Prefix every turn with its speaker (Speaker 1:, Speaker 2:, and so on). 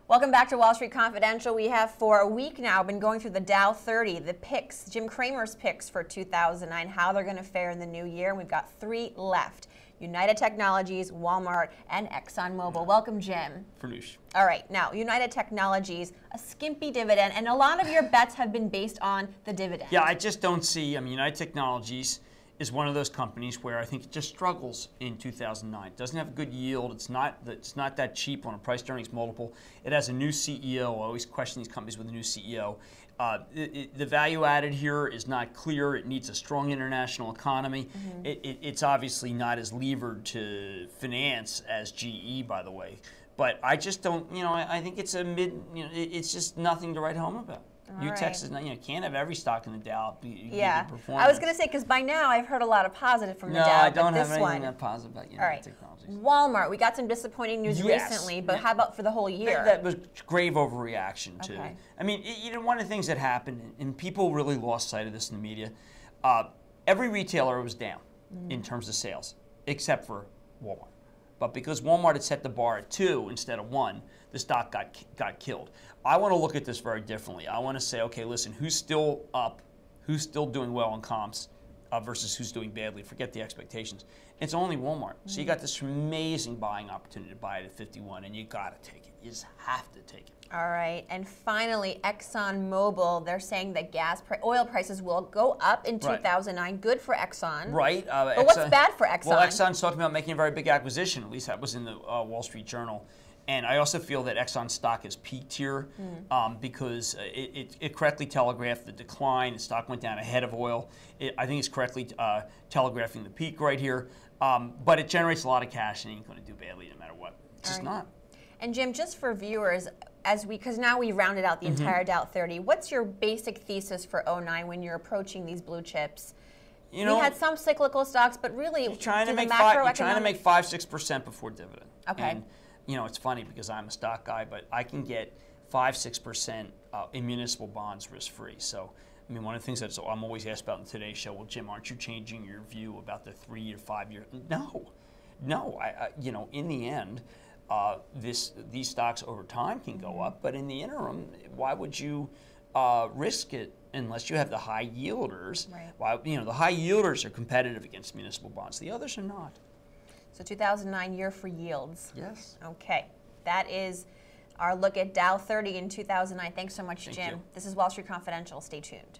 Speaker 1: Welcome back to Wall Street Confidential. We have for a week now been going through the Dow 30, the picks, Jim Cramer's picks for 2009, how they're going to fare in the new year. And we've got three left: United Technologies, Walmart, and ExxonMobil. Welcome, Jim.
Speaker 2: Farnoosh.
Speaker 1: All right, now United Technologies, a skimpy dividend, and a lot of your bets have been based on the dividend.
Speaker 2: Yeah, I just don't see. I mean, United Technologies is one of those companies where I think it just struggles in 2009. It doesn't have a good yield. It's not that cheap on a price-to-earnings multiple. It has a new CEO. I always question these companies with a new CEO. The value added here is not clear. It needs a strong international economy. It's obviously not as levered to finance as GE, by the way. But I just don't, I think it's a it's just nothing to write home about. UTEX is not, can't have every stock in the Dow.
Speaker 1: Yeah, I was going to say, because by now I've heard a lot of positive from the Dow.
Speaker 2: No, I don't have anything that positive about United Technologies.
Speaker 1: Walmart, we got some disappointing news recently, but how about for the whole year?
Speaker 2: That was grave overreaction to. I mean, one of the things that happened, and people really lost sight of this in the media, every retailer was down in terms of sales, except for Walmart. But because Walmart had set the bar at 2 instead of 1, the stock got killed. I want to look at this very differently. I want to say, okay, listen, who's still up, who's still doing well in comps versus who's doing badly? Forget the expectations. It's only Walmart. So you got this amazing buying opportunity to buy it at 51, and you got to take it. You just have to take it.
Speaker 1: All right, and finally, ExxonMobil, they're saying that oil prices will go up in 2009. Good for Exxon.
Speaker 2: Right.
Speaker 1: But what's bad for Exxon?
Speaker 2: Well, Exxon's talking about making a very big acquisition. At least that was in the Wall Street Journal. And I also feel that Exxon stock has peaked here because it correctly telegraphed the decline. The stock went down ahead of oil. I think it's correctly telegraphing the peak right here. But it generates a lot of cash and it ain't going to do badly no matter what. It's just not.
Speaker 1: And Jim, just for viewers, because now we rounded out the entire Dow 30, what's your basic thesis for 09 when you're approaching these blue chips? We had some cyclical stocks, but really,
Speaker 2: you're trying to make 5-6% before dividend.
Speaker 1: Okay.
Speaker 2: And, it's funny because I'm a stock guy, but I can get 5-6% in municipal bonds risk-free. So, I mean, one of the things that I'm always asked about in today's show, well, Jim, aren't you changing your view about the 3 or 5 year? No. In the end, these stocks over time can go up, but in the interim, why would you risk it unless you have the high yielders?
Speaker 1: Right.
Speaker 2: Why, the high yielders are competitive against municipal bonds. The others are not.
Speaker 1: So 2009 year for yields.
Speaker 2: Yes.
Speaker 1: Okay. That is our look at Dow 30 in 2009. Thanks so much, Jim.
Speaker 2: Thank you.
Speaker 1: This is Wall Street Confidential. Stay tuned.